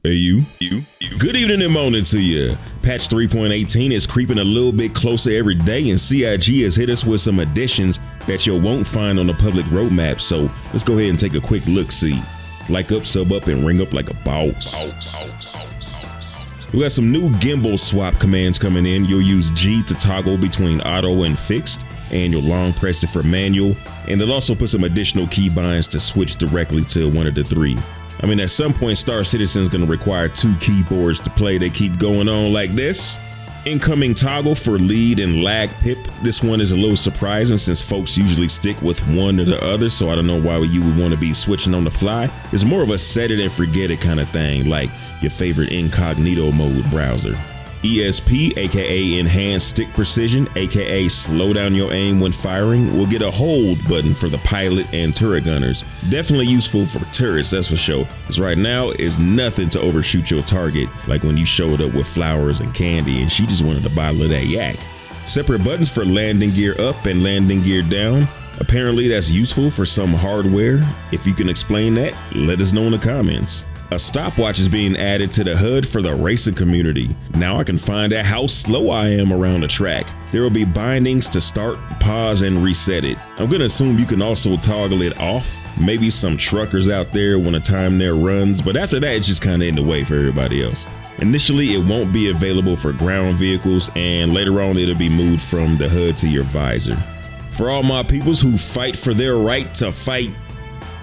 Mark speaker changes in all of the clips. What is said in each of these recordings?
Speaker 1: Hey, you. Good evening and morning to you. Patch 3.18 is creeping a little bit closer every day, and CIG has hit us with some additions that you won't find on the public roadmap. So let's go ahead and take a quick look-see. Like up, sub up, and ring up like a boss. We got some new gimbal swap commands coming in. You'll use G to toggle between auto and fixed, and you'll long press it for manual. And they'll also put some additional keybinds to switch directly to one of the three. I mean, at some point, Star Citizen's gonna require 2 keyboards to play. They keep going on like this. Incoming toggle for lead and lag pip. This one is a little surprising since folks usually stick with one or the other, so I don't know why you would want to be switching on the fly. It's more of a set it and forget it kind of thing, like your favorite incognito mode browser. ESP, aka Enhanced Stick Precision, aka slow down your aim when firing, will get a hold button for the pilot and turret gunners. Definitely useful for turrets, that's for sure, because right now is nothing to overshoot your target, like when you showed up with flowers and candy and she just wanted a bottle of that yak. Separate buttons for landing gear up and landing gear down. Apparently that's useful for some hardware. If you can explain that, let us know in the comments. A stopwatch is being added to the HUD for the racing community. Now I can find out how slow I am around the track. There will be bindings to start, pause, and reset it. I'm gonna assume you can also toggle it off. Maybe some truckers out there want to time their runs, but after that it's just kind of in the way for everybody else. Initially it won't be available for ground vehicles, and later on it'll be moved from the HUD to your visor. For all my peoples who fight for their right to fight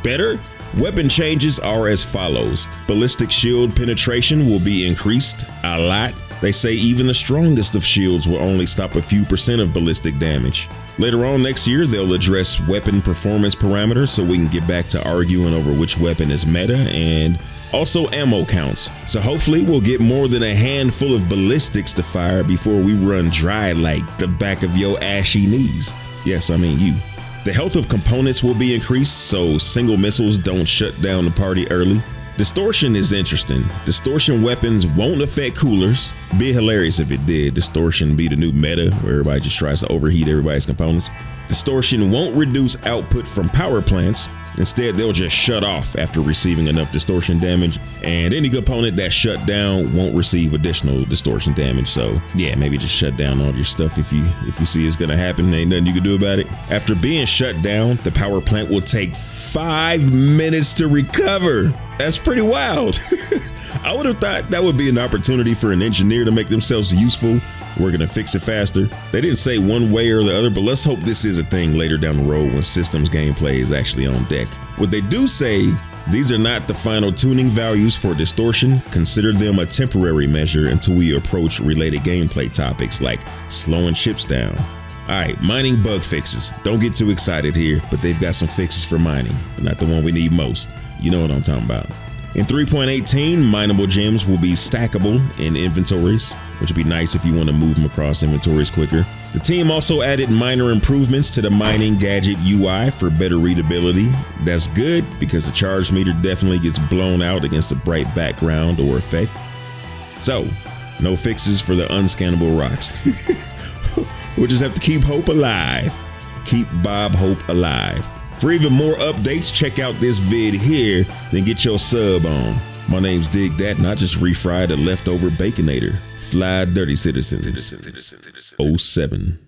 Speaker 1: better, weapon changes are as follows. Ballistic shield penetration will be increased a lot. They say even the strongest of shields will only stop a few % of ballistic damage. Later on next year, they'll address weapon performance parameters so we can get back to arguing over which weapon is meta, and also ammo counts. So hopefully we'll get more than a handful of ballistics to fire before we run dry like the back of your ashy knees. Yes, I mean you. The health of components will be increased, so single missiles don't shut down the party early. Distortion is interesting. Distortion weapons won't affect coolers. Be hilarious if it did. Distortion be the new meta where everybody just tries to overheat everybody's components. Distortion won't reduce output from power plants. Instead, they'll just shut off after receiving enough distortion damage, and any component that's shut down won't receive additional distortion damage. So yeah, maybe just shut down all your stuff if you see it's gonna happen. Ain't nothing you can do about it. After being shut down, the power plant will take 5 minutes to recover. That's pretty wild. I would have thought that would be an opportunity for an engineer to make themselves useful. We're gonna fix it faster. They didn't say one way or the other, but let's hope this is a thing later down the road when systems gameplay is actually on deck. What they do say, these are not the final tuning values for distortion. Consider them a temporary measure until we approach related gameplay topics like slowing ships down. Alright, mining bug fixes. Don't get too excited here, but they've got some fixes for mining, but not the one we need most. You know what I'm talking about. In 3.18, mineable gems will be stackable in inventories, which would be nice if you want to move them across inventories quicker. The team also added minor improvements to the mining gadget UI for better readability. That's good because the charge meter definitely gets blown out against a bright background or effect. So, no fixes for the unscannable rocks. We'll just have to keep hope alive. Keep Bob Hope alive. For even more updates, check out this vid here, then get your sub on. My name's Dig That, and I just refried a leftover Baconator. Fly dirty citizens. 07.